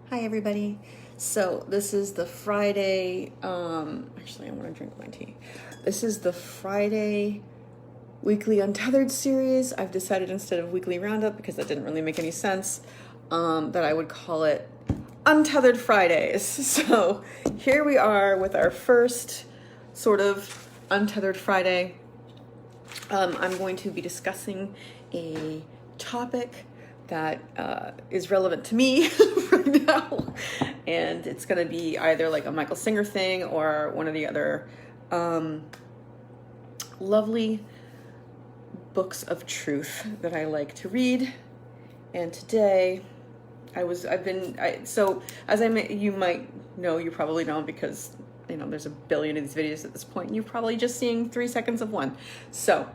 Hi everybody. So this is the Friday, actually I want to drink my tea. This is the Friday weekly Untethered series. I've decided instead of weekly roundup, because that didn't really make any sense, that I would call it Untethered Fridays. So here we are with our first sort of Untethered Friday. I'm going to be discussing a topic that is relevant to me right now, and it's going to be either like a Michael Singer thing or one of the other lovely books of truth that I like to read. And today so as you might know, you probably don't, because there's a billion of these videos at this point and you're probably just seeing 3 seconds of one. So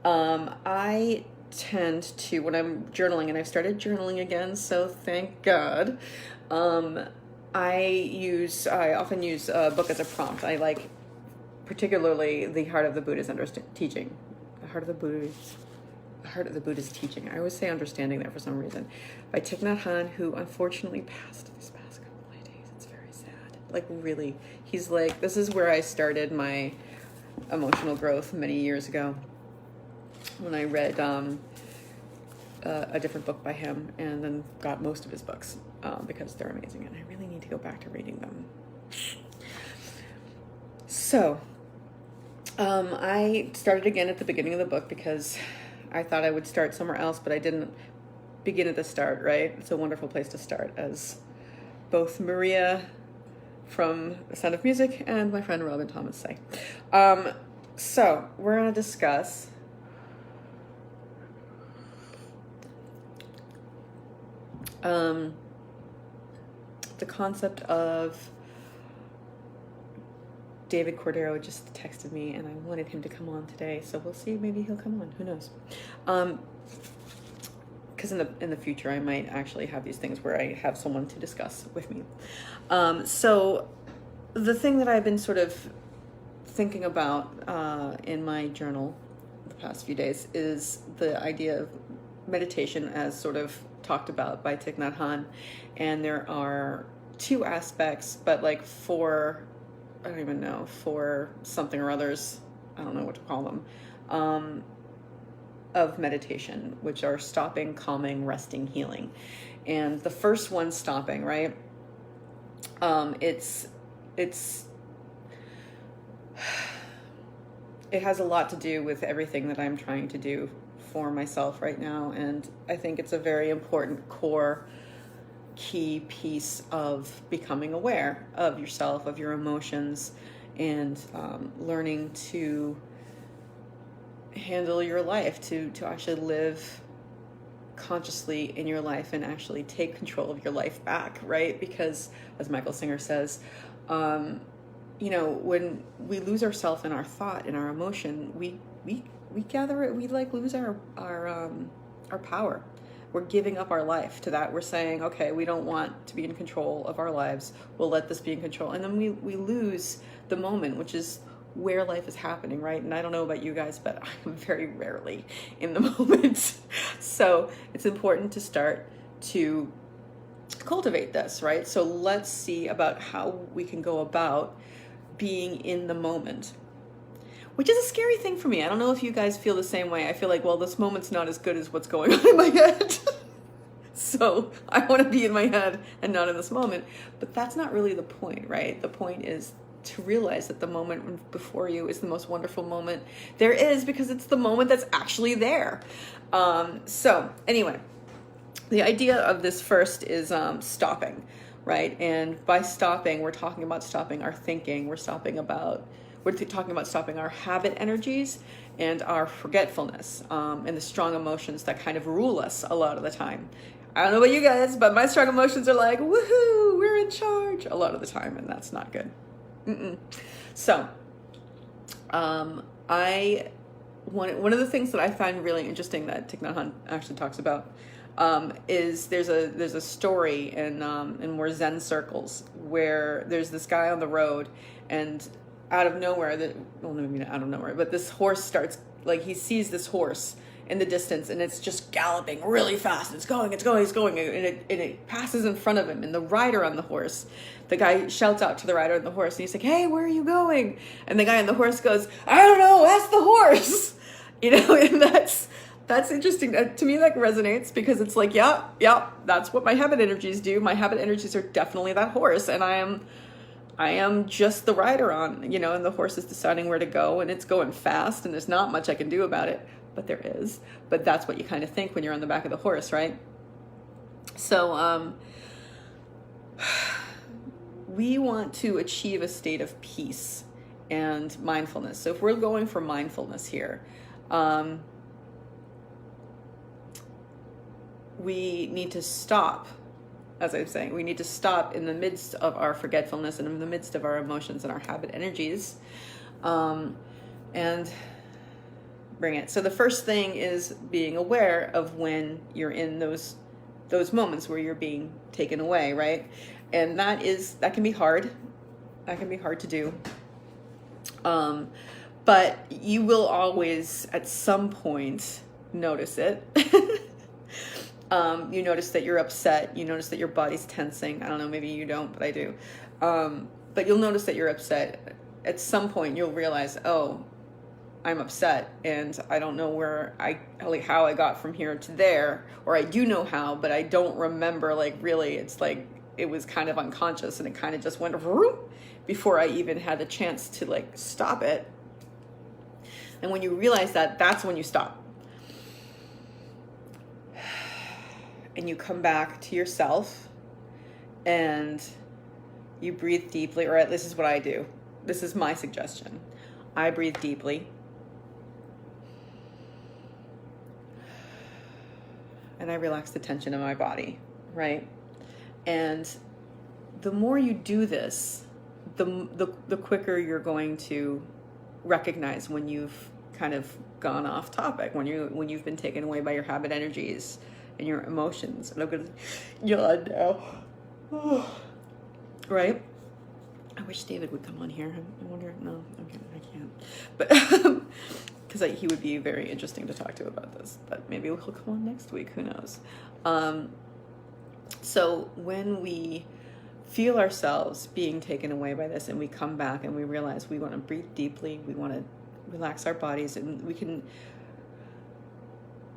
I tend to, when I'm journaling, and I've started journaling again, so thank God, I often use a book as a prompt. I like particularly The Heart of the Buddha's Teaching. The Heart of the Buddha's Teaching. I always say understanding there for some reason. By Thich Nhat Hanh, who unfortunately passed this past couple of days. It's very sad. Like, really. He's like, this is where I started my emotional growth many years ago, when I read a different book by him, and then got most of his books because they're amazing, and I really need to go back to reading them. So I started again at the beginning of the book because I thought I would start somewhere else, but I didn't begin at the start, right? It's a wonderful place to start, as both Maria from The Sound of Music and my friend Robin Thomas say. So we're going to discuss the concept of, David Cordero just texted me and I wanted him to come on today, so we'll see, maybe he'll come on, who knows. Because in the future I might actually have these things where I have someone to discuss with me. So the thing that I've been sort of thinking about in my journal the past few days is the idea of meditation as sort of talked about by Thich Nhat Hanh. And there are two aspects, but like four something or others, I don't know what to call them, of meditation, which are stopping, calming, resting, healing. And the first one, stopping, right? It has a lot to do with everything that I'm trying to do for myself right now, and I think it's a very important core key piece of becoming aware of yourself, of your emotions, and learning to handle your life, to actually live consciously in your life and actually take control of your life back, right? Because as Michael Singer says, when we lose ourselves in our thought, in our emotion, we lose our power. We're giving up our life to that. We're saying, okay, we don't want to be in control of our lives. We'll let this be in control. And then we lose the moment, which is where life is happening, right? And I don't know about you guys, but I'm very rarely in the moment. So it's important to start to cultivate this, right? So let's see about how we can go about being in the moment, which is a scary thing for me. I don't know if you guys feel the same way. I feel like, well, this moment's not as good as what's going on in my head. So I want to be in my head and not in this moment. But that's not really the point, right? The point is to realize that the moment before you is the most wonderful moment there is, because it's the moment that's actually there. So anyway, the idea of this first is stopping, right? And by stopping, we're talking about stopping our thinking. We're talking about stopping our habit energies and our forgetfulness, and the strong emotions that kind of rule us a lot of the time. I don't know about you guys, but my strong emotions are like, woohoo, we're in charge a lot of the time, and that's not good. So one of the things that I find really interesting that Thich Nhat Hanh actually talks about is there's a story in more Zen circles where there's this guy on the road, and out of nowhere, maybe not out of nowhere, but this horse starts, like, he sees this horse in the distance, and it's just galloping really fast. It's going, and it passes in front of him. And the rider on the horse, the guy shouts out to the rider on the horse, and he's like, "Hey, where are you going?" And the guy on the horse goes, "I don't know, ask the horse." And that's interesting. To me, that resonates, because it's like, yeah, that's what my habit energies do. My habit energies are definitely that horse, and I am just the rider on, and the horse is deciding where to go, and it's going fast, and there's not much I can do about it, but there is. But that's what you kind of think when you're on the back of the horse, right? So we want to achieve a state of peace and mindfulness. So if we're going for mindfulness here, we need to stop. As I was saying, we need to stop in the midst of our forgetfulness and in the midst of our emotions and our habit energies, and bring it. So the first thing is being aware of when you're in those moments where you're being taken away, right? And that can be hard. That can be hard to do. But you will always, at some point, notice it. You notice that you're upset. You notice that your body's tensing. I don't know, maybe you don't, but I do. But you'll notice that you're upset. At some point, you'll realize, oh, I'm upset, and I don't know how I got from here to there, or I do know how, but I don't remember, really. It's like it was kind of unconscious, and it kind of just went before I even had a chance to stop it. And when you realize that, that's when you stop. And you come back to yourself, and you breathe deeply, or this is what I do. This is my suggestion. I breathe deeply. And I relax the tension in my body, right? And the more you do this, the quicker you're going to recognize when you've kind of gone off topic, when you've been taken away by your habit energies and your emotions. And I'm gonna yawn now. Right? I wish David would come on here. I wonder. No, I can't. But because he would be very interesting to talk to about this. But maybe he'll come on next week. Who knows? So when we feel ourselves being taken away by this, and we come back and we realize we want to breathe deeply, we want to relax our bodies, and we can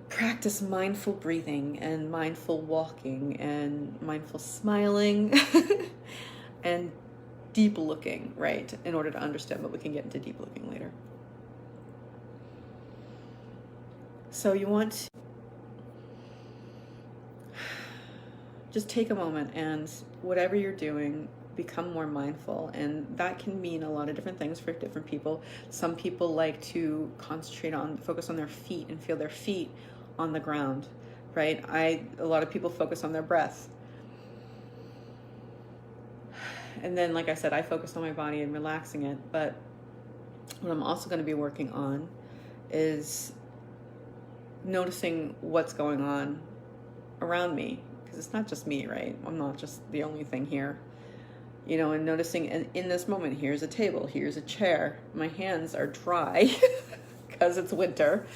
practice mindful breathing and mindful walking and mindful smiling and deep looking, right? In order to understand, but we can get into deep looking later. So you want to just take a moment, and whatever you're doing, become more mindful. And that can mean a lot of different things for different people. Some people like to focus on their feet and feel their feet on the ground, right? A lot of people focus on their breath. And then, like I said, I focus on my body and relaxing it. But what I'm also going to be working on is noticing what's going on around me, because it's not just me, right? I'm not just the only thing here, and noticing, and in this moment, here's a table, here's a chair. My hands are dry because it's winter.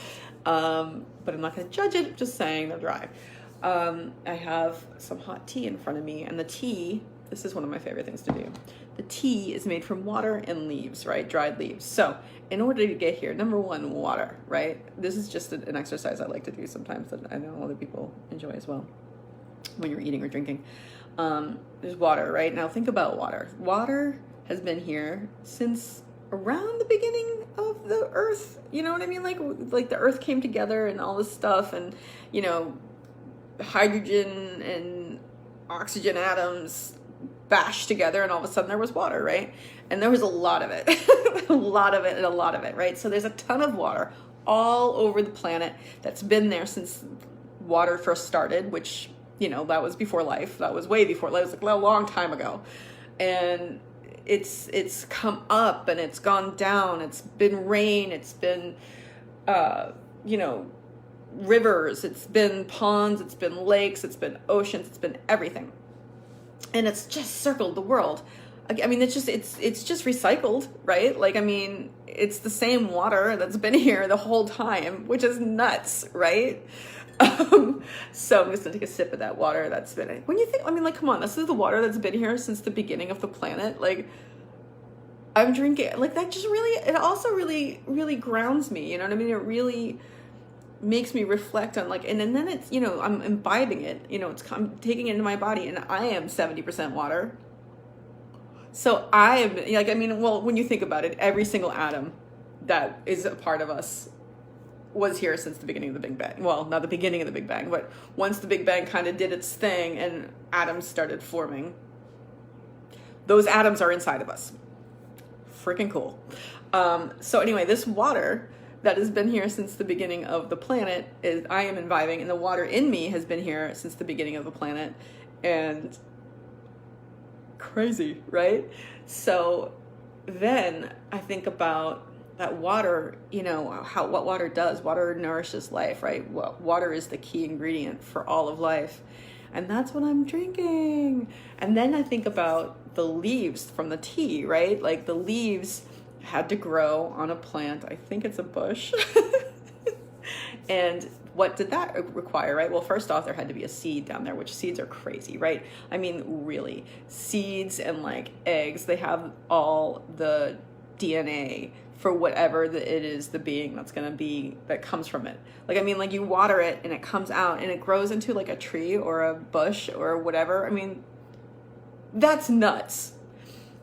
But I'm not going to judge it, just saying they're dry. I have some hot tea in front of me, and the tea, this is one of my favorite things to do. The tea is made from water and leaves, right? Dried leaves. So in order to get here, number one, water, right? This is just an exercise I like to do sometimes that I know other people enjoy as well when you're eating or drinking. There's water, right? Now think about water. Water has been here since around the beginning of the earth, you know what I mean? Like the earth came together and all this stuff, and hydrogen and oxygen atoms bashed together, and all of a sudden there was water, right? And there was a lot of it. a lot of it, right? So there's a ton of water all over the planet that's been there since water first started, which that was before life. That was way before life. It was like a long time ago. And it's come up and it's gone down. It's been rain. It's been, rivers. It's been ponds. It's been lakes. It's been oceans. It's been everything. And it's just circled the world I mean, it's just recycled, right? Like, I mean, it's the same water that's been here the whole time, which is nuts, right? So I'm just gonna take a sip of that water that's been, when you think, I mean, like, come on, this is the water that's been here since the beginning of the planet. Like, I'm drinking, like, that just really, it also really, really grounds me, you know what I mean? It really makes me reflect on, like, and then it's, you know, I'm imbibing it, you know, I'm taking it into my body, and I am 70% water. So I am, like, I mean, well, when you think about it, every single atom that is a part of us was here since the beginning of the Big Bang. Well, not the beginning of the Big Bang, but once the Big Bang kind of did its thing and atoms started forming, those atoms are inside of us. Freaking cool. So anyway, this water that has been here since the beginning of the planet is, I am imbibing, and the water in me has been here since the beginning of the planet. And crazy, right? So then I think about that water, you know, what water does. Water nourishes life, right? Water is the key ingredient for all of life. And that's what I'm drinking. And then I think about the leaves from the tea, right? Like, the leaves had to grow on a plant. I think it's a bush. And what did that require, right? Well, first off, there had to be a seed down there, which seeds are crazy, right? I mean, really, seeds and like eggs, they have all the DNA for whatever it is, the being that's going to be, that comes from it. Like, I mean, like, you water it and it comes out and it grows into like a tree or a bush or whatever. I mean, that's nuts.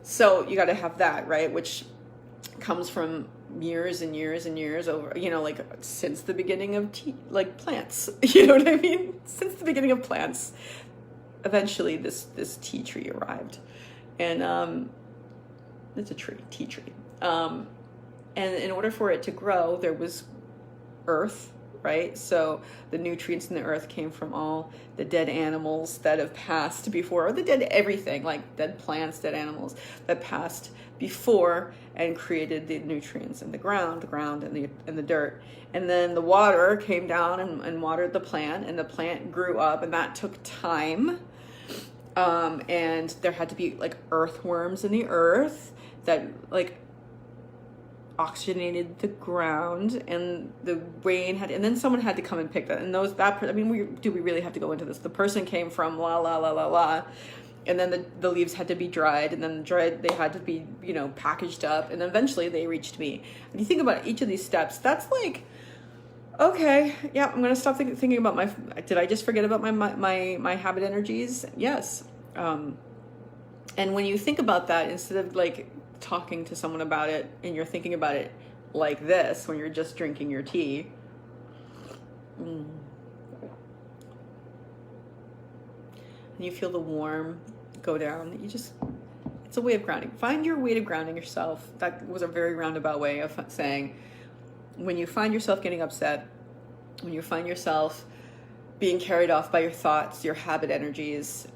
So you got to have that, right? Which comes from years and years and years over, you know, like, since the beginning of like plants, you know what I mean? Since the beginning of plants, eventually this tea tree arrived. And it's a tea tree. And in order for it to grow, there was earth, right? So the nutrients in the earth came from all the dead animals that have passed before, or the dead everything, like dead plants, dead animals that passed before and created the nutrients in the ground and the dirt. And then the water came down and watered the plant, and the plant grew up, and that took time. And there had to be like earthworms in the earth that like oxygenated the ground, and the rain and then someone had to come and pick that. And I mean, do we really have to go into this? The person came from la la la la la, and then the leaves had to be dried, and then they had to be, you know, packaged up, and eventually they reached me. And you think about each of these steps, that's like, okay, yeah, I'm gonna stop thinking about did I just forget about my habit energies? Yes. And when you think about that, instead of like talking to someone about it, and you're thinking about it like this when you're just drinking your tea, and you feel the warm go down, it's a way of grounding. Find your way to grounding yourself. That was a very roundabout way of saying, when you find yourself getting upset, when you find yourself being carried off by your thoughts, your habit energies,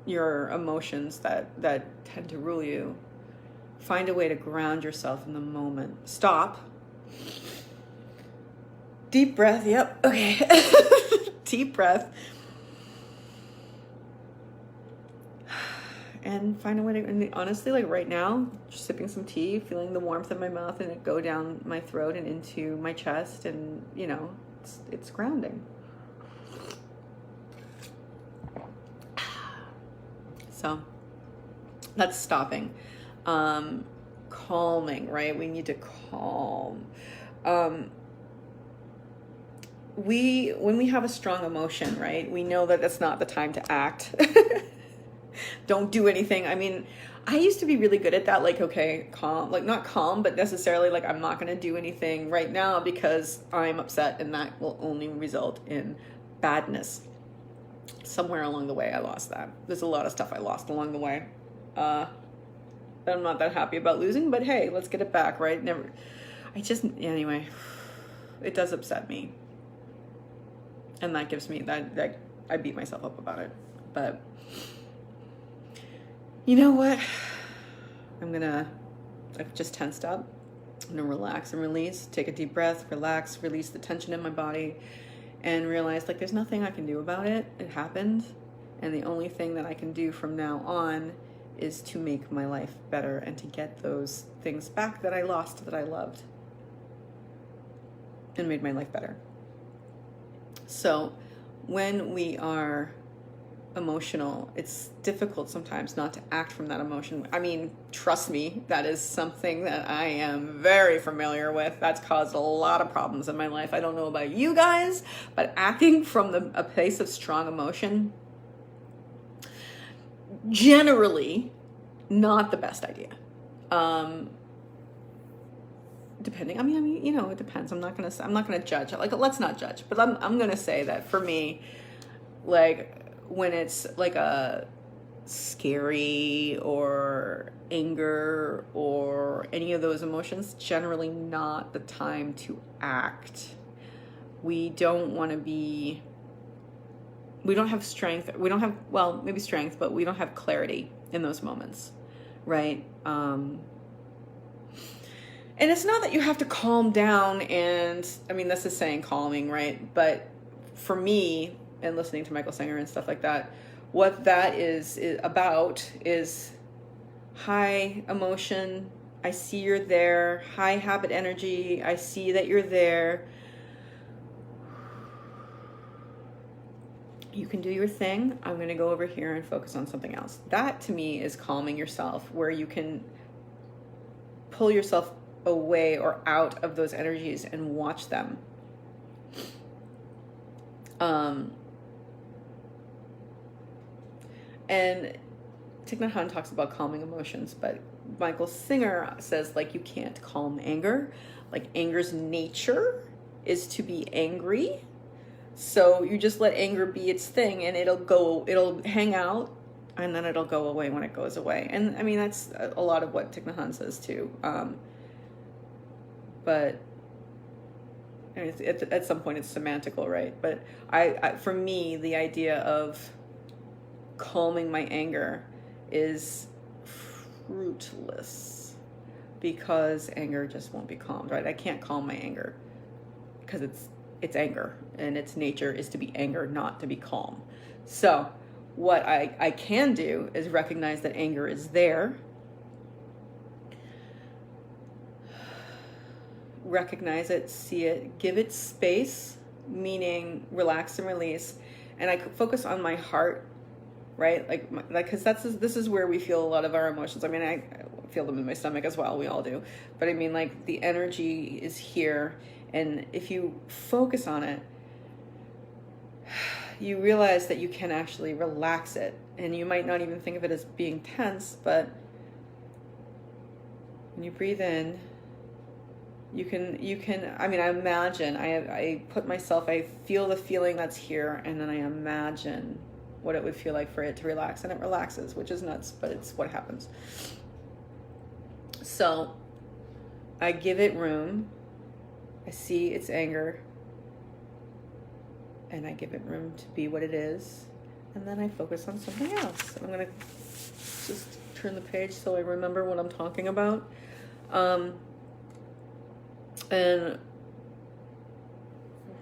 your emotions that tend to rule you, find a way to ground yourself in the moment. Stop. Deep breath. Yep. Okay. Deep breath. And find a way to, and honestly, like right now, just sipping some tea, feeling the warmth in my mouth and it go down my throat and into my chest, and you know, it's grounding. So that's stopping. Calming, right? We need to calm. When we have a strong emotion, right, we know that that's not the time to act. Don't do anything. I mean, I used to be really good at that, like, okay, calm, like not calm, but necessarily like, I'm not going to do anything right now because I'm upset, and that will only result in badness. Somewhere along the way, I lost that. There's a lot of stuff I lost along the way. That I'm not that happy about losing, but hey, let's get it back, right? Anyway, it does upset me. And that gives me, that I beat myself up about it. But you know what? I've just tensed up. I'm gonna relax and release, take a deep breath, relax, release the tension in my body, and realize like there's nothing I can do about it. It happened. And the only thing that I can do from now on is to make my life better and to get those things back that I lost, that I loved, and made my life better. So when we are emotional, it's difficult sometimes not to act from that emotion. I mean, trust me, that is something that I am very familiar with. That's caused a lot of problems in my life. I don't know about you guys, but acting from a place of strong emotion, generally not the best idea. Depending, I mean, you know, it depends. I'm not gonna judge. Like, let's not judge. But I'm gonna say that for me, like, when it's like a scary or anger or any of those emotions, generally not the time to act. We don't want to be, we don't have strength. We don't have, well, maybe strength, but we don't have clarity in those moments, right? And it's not that you have to calm down and, I mean, this is saying calming, right? But for me, and listening to Michael Singer and stuff like that, what that is about is high emotion. I see you're there. High habit energy. I see that you're there. You can do your thing. I'm going to go over here and focus on something else. That to me is calming yourself, where you can pull yourself away or out of those energies and watch them. And Thich Nhat Hanh talks about calming emotions, but Michael Singer says, like, you can't calm anger. Like, anger's nature is to be angry. So you just let anger be its thing, and it'll hang out, and then it'll go away when it goes away. And I mean, that's a lot of what Thich Nhat Hanh says too. But I mean, at some point it's semantical, right? But I for me, the idea of calming my anger is fruitless, because anger just won't be calmed, right? I can't calm my anger because it's anger, and its nature is to be anger, not to be calm. So what I can do is recognize that anger is there, recognize it, see it, give it space, meaning relax and release, and I focus on my heart, right? Like, because this is where we feel a lot of our emotions. I mean, I feel them in my stomach as well. We all do. But I mean, like, the energy is here, and if you focus on it, you realize that you can actually relax it, and you might not even think of it as being tense, but when you breathe in, you can, I mean, I imagine, I put myself, I feel the feeling that's here, and then I imagine what it would feel like for it to relax, and it relaxes, which is nuts, but it's what happens. So I give it room. I see its anger, and I give it room to be what it is, and then I focus on something else. I'm going to just turn the page so I remember what I'm talking about. And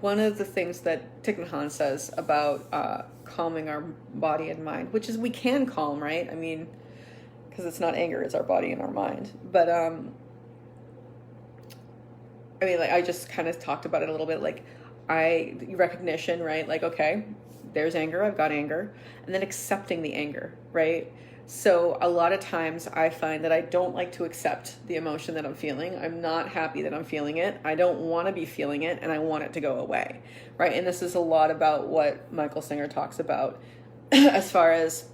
one of the things that Thich Nhat Hanh says about calming our body and mind, which is we can calm, right? I mean, because it's not anger, it's our body and our mind. But I mean, like, I just kind of talked about it a little bit, like, recognition, right? Like, okay, there's anger, I've got anger, and then accepting the anger, right? So a lot of times I find that I don't like to accept the emotion that I'm feeling. I'm not happy that I'm feeling it. I don't want to be feeling it, and I want it to go away, right? And this is a lot about what Michael Singer talks about as far as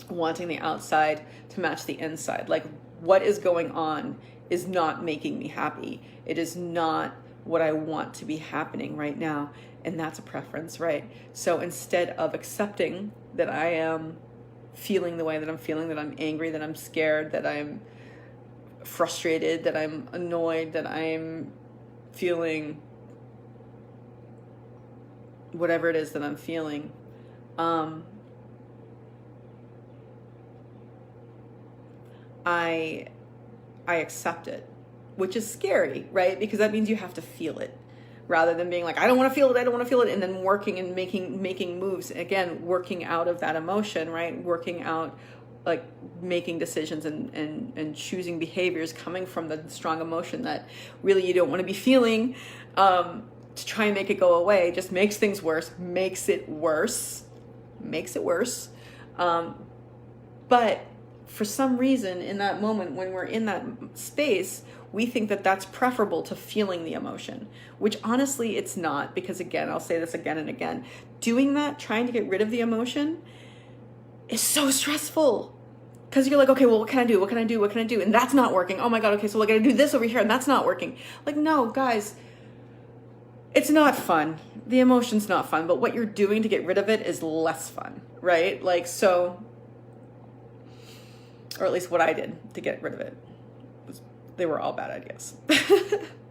wanting the outside to match the inside. Like, what is going on is not making me happy. It is not what I want to be happening right now, and that's a preference, right? So instead of accepting that I am feeling the way that I'm feeling, that I'm angry, that I'm scared, that I'm frustrated, that I'm annoyed, that I'm feeling whatever it is that I'm feeling, I accept it, which is scary, right? Because that means you have to feel it, rather than being like, I don't want to feel it, I don't want to feel it, and then working and making moves. Again, working out of that emotion, right? Working out like making decisions and choosing behaviors coming from the strong emotion that really you don't want to be feeling, to try and make it go away just makes things worse, makes it worse. But for some reason in that moment when we're in that space, we think that that's preferable to feeling the emotion, which honestly it's not, because again, I'll say this again and again, doing that, trying to get rid of the emotion is so stressful. Because you're like, okay, well, what can I do? What can I do? What can I do? And that's not working. Oh my God, okay, so we're going to do this over here and that's not working. Like, no, guys, it's not fun. The emotion's not fun, but what you're doing to get rid of it is less fun, right? Like, so, or at least what I did to get rid of it was, they were all bad ideas.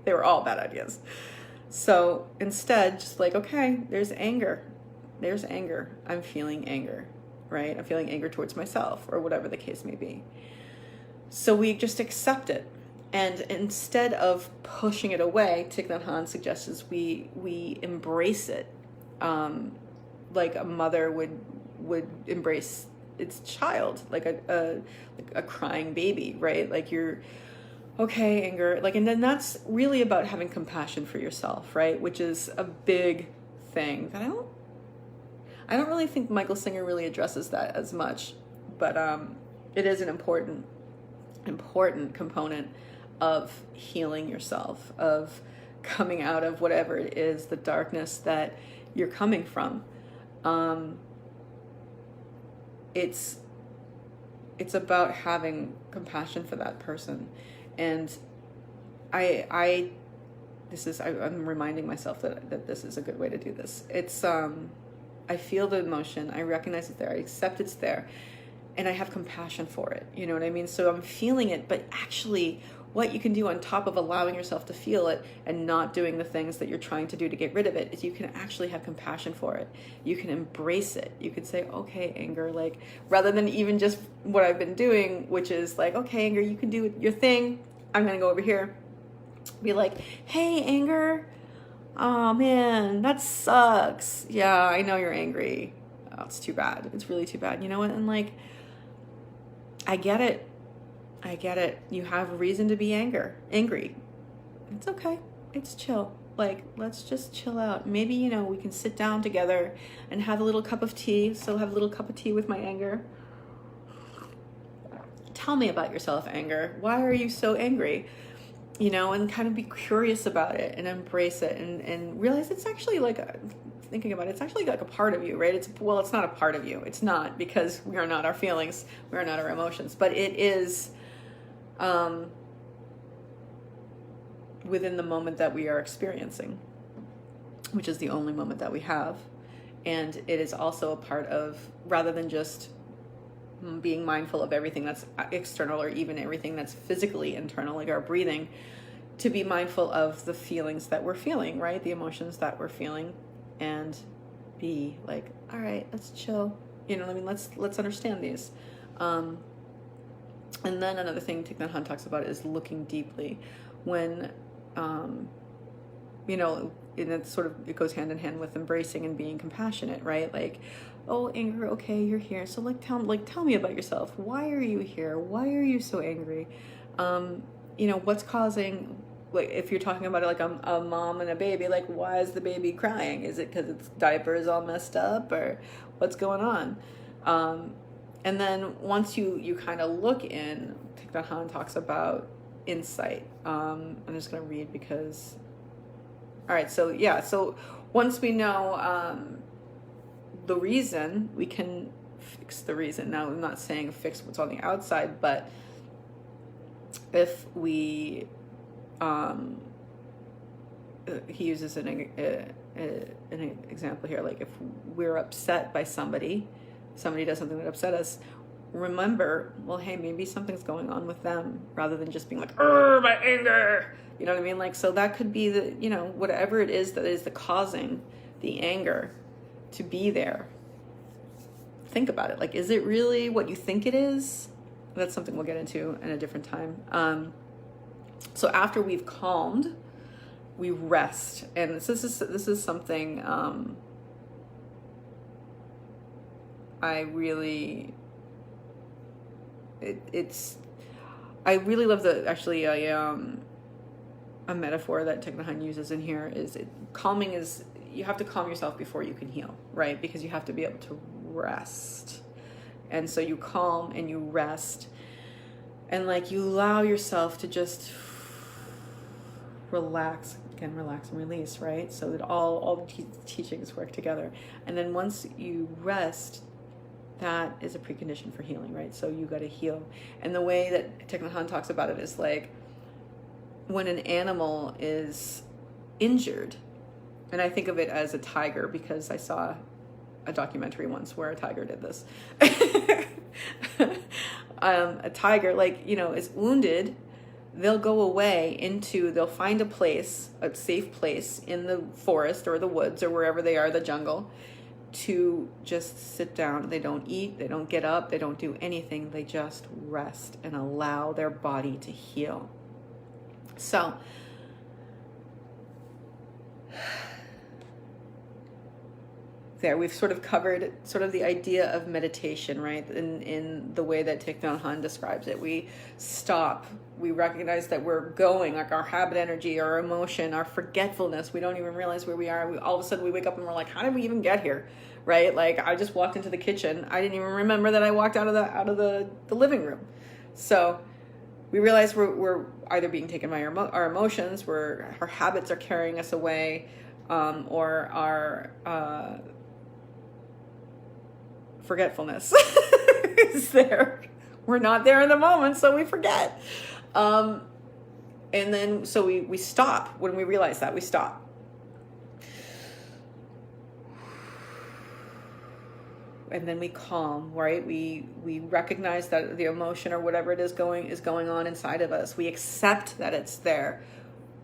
They were all bad ideas. So instead, just like, okay, there's anger. There's anger. I'm feeling anger. Right? I'm feeling anger towards myself or whatever the case may be. So we just accept it. And instead of pushing it away, Thich Nhat Hanh suggests we embrace it. Like a mother would embrace its child, like a crying baby, right? Like you're, okay, anger, like, and then that's really about having compassion for yourself, right? Which is a big thing that I don't really think Michael Singer really addresses that as much, but it is an important component of healing yourself, of coming out of whatever it is, the darkness that you're coming from. It's about having compassion for that person, and I'm reminding myself that this is a good way to do this. It's I feel the emotion, I recognize it there, I accept it's there, and I have compassion for it. You know what I mean? So I'm feeling it, but actually what you can do on top of allowing yourself to feel it and not doing the things that you're trying to do to get rid of it is you can actually have compassion for it. You can embrace it. You could say, okay, anger, like, rather than even just what I've been doing, which is like, okay, anger, you can do your thing. I'm going to go over here. Be like, hey, anger, oh man, that sucks. Yeah, I know you're angry. Oh, it's too bad. It's really too bad. You know what? And like, I get it. You have a reason to be angry. It's okay. It's chill. Like, let's just chill out. Maybe, we can sit down together and have a little cup of tea. Still have a little cup of tea with my anger. Tell me about yourself, anger. Why are you so angry? And kind of be curious about it and embrace it and realize it's actually like, thinking about it, it's actually like a part of you, right? It's not a part of you. It's not, because we are not our feelings. We are not our emotions, but it is within the moment that we are experiencing, which is the only moment that we have. And it is also a part of, rather than just being mindful of everything that's external or even everything that's physically internal, like our breathing, to be mindful of the feelings that we're feeling, right? The emotions that we're feeling, and be like, all right, let's chill. Let's understand these. And then another thing Thich Nhat Hanh talks about is looking deeply. When, and it's sort of, it goes hand in hand with embracing and being compassionate, right? Like, oh, anger, okay, you're here. So tell me about yourself. Why are you here? Why are you so angry? What's causing, like, if you're talking about it like a mom and a baby, like, why is the baby crying? Is it because its diaper is all messed up, or what's going on? And then once you kind of look in, Thich Nhat Hanh talks about insight. I'm just going to read because, all right, so once we know the reason, we can fix the reason. Now, I'm not saying fix what's on the outside, but if we, he uses an example here, like if we're upset by somebody does something that upset us, remember, well, hey, maybe something's going on with them, rather than just being like, my anger. You know what I mean? Like, so that could be the, whatever it is that is the causing the anger to be there. Think about it. Like, is it really what you think it is? That's something we'll get into in a different time. So after we've calmed, we rest. And this is something I really I really love actually a metaphor that Thich Nhat Hanh uses in here is calming is, you have to calm yourself before you can heal, right? Because you have to be able to rest. And so you calm and you rest, and like you allow yourself to just relax and release, right? So that all the teachings work together. And then once you rest, that is a precondition for healing, right? So you got to heal. And the way that Thich Nhat Hanh talks about it is like when an animal is injured, and I think of it as a tiger because I saw a documentary once where a tiger did this. A tiger, like, you know, is wounded, they'll go away they'll find a place, a safe place in the forest or the woods or wherever they are, the jungle, to just sit down. They don't eat, they don't get up, they don't do anything. They just rest and allow their body to heal. So, there we've sort of covered sort of the idea of meditation, right? In the way that Thich Nhat Hanh describes it. We stop, we recognize that we're going, like our habit energy, our emotion, our forgetfulness, we don't even realize where we are. All of a sudden we wake up and we're like, how did we even get here? Right? Like I just walked into the kitchen. I didn't even remember that I walked out of the living room. So we realize we're either being taken by our emotions, our habits are carrying us away, or our forgetfulness is there. We're not there in the moment, so we forget. And then so we stop. When we realize that, we stop. And then we calm, right? We recognize that the emotion or whatever it is going on inside of us. We accept that it's there.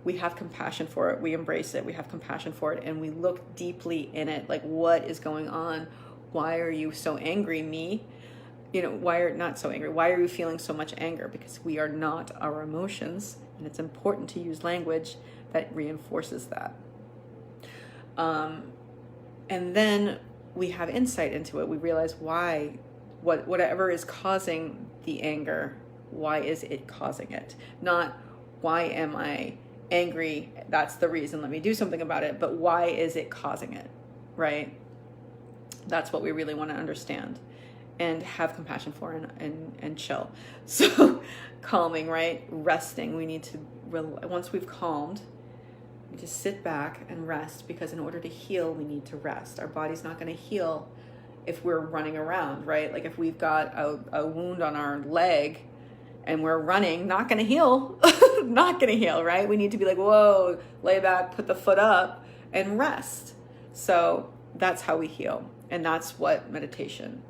We have compassion for it. We embrace it. We have compassion for it, and we look deeply in it. Like, what is going on? Why are you so angry, me? You know, why are not so angry? Why are you feeling so much anger? Because we are not our emotions, and it's important to use language that reinforces that. And then we have insight into it. We realize whatever is causing the anger, why is it causing it? Not why am I angry? That's the reason. Let me do something about it. But why is it causing it? Right? That's what we really want to understand and have compassion for and chill. So calming, right? Resting. We need to, once we've calmed, we just sit back and rest, because in order to heal, we need to rest. Our body's not going to heal if we're running around, right? Like if we've got a wound on our leg and we're running, not going to heal, not going to heal, right? We need to be like, whoa, lay back, put the foot up and rest. So that's how we heal. And that's what meditation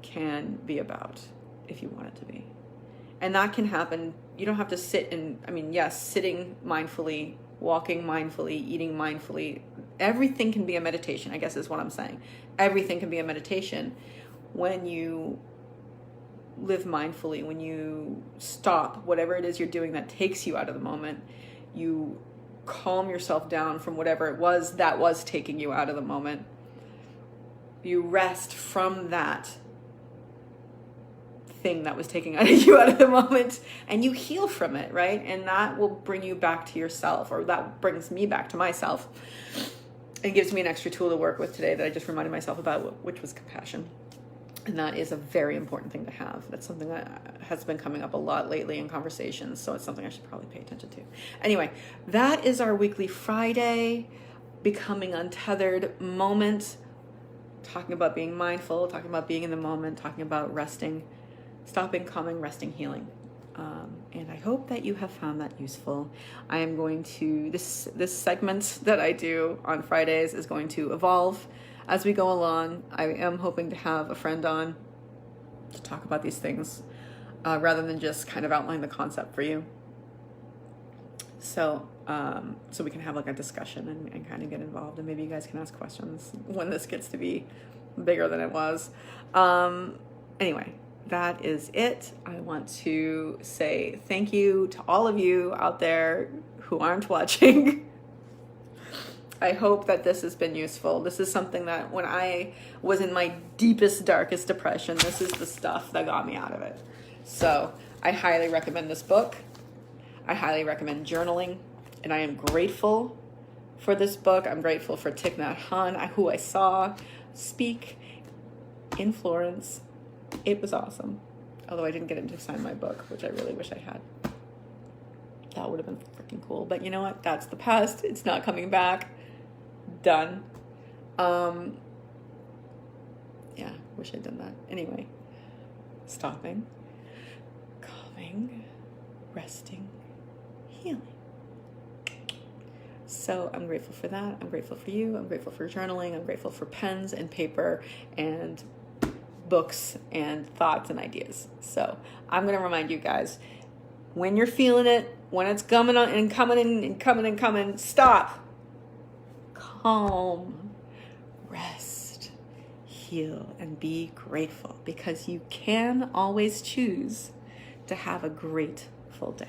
can be about, if you want it to be. And that can happen. You don't have to sit yes, sitting mindfully, walking mindfully, eating mindfully. Everything can be a meditation, I guess is what I'm saying. Everything can be a meditation when you live mindfully, when you stop whatever it is you're doing that takes you out of the moment. You calm yourself down from whatever it was that was taking you out of the moment. You rest from that thing that was taking you out of the moment, and you heal from it, right? And that will bring you back to yourself, or that brings me back to myself. It gives me an extra tool to work with today that I just reminded myself about, which was compassion. And that is a very important thing to have. That's something that has been coming up a lot lately in conversations, so it's something I should probably pay attention to. Anyway, that is our weekly Friday Becoming Untethered moment. Talking about being mindful, talking about being in the moment, talking about resting, stopping, calming, resting, healing. And I hope that you have found that useful. I am going to, this segment that I do on Fridays is going to evolve as we go along. I am hoping to have a friend on to talk about these things rather than just kind of outline the concept for you. So we can have like a discussion and kind of get involved, and maybe you guys can ask questions when this gets to be bigger than it was. Anyway, that is it. I want to say thank you to all of you out there who aren't watching. I hope that this has been useful. This is something that when I was in my deepest, darkest depression, this is the stuff that got me out of it. So I highly recommend this book. I highly recommend journaling. And I am grateful for this book. I'm grateful for Thich Nhat Hanh, who I saw speak in Florence. It was awesome. Although I didn't get him to sign my book, which I really wish I had. That would have been freaking cool. But you know what? That's the past. It's not coming back. Done. Yeah, wish I'd done that. Anyway, stopping, calming, resting, healing. So I'm grateful for that. I'm grateful for you. I'm grateful for journaling. I'm grateful for pens and paper and books and thoughts and ideas. So I'm going to remind you guys, when you're feeling it, when it's coming on and coming, stop. Calm, rest, heal, and be grateful, because you can always choose to have a grateful day.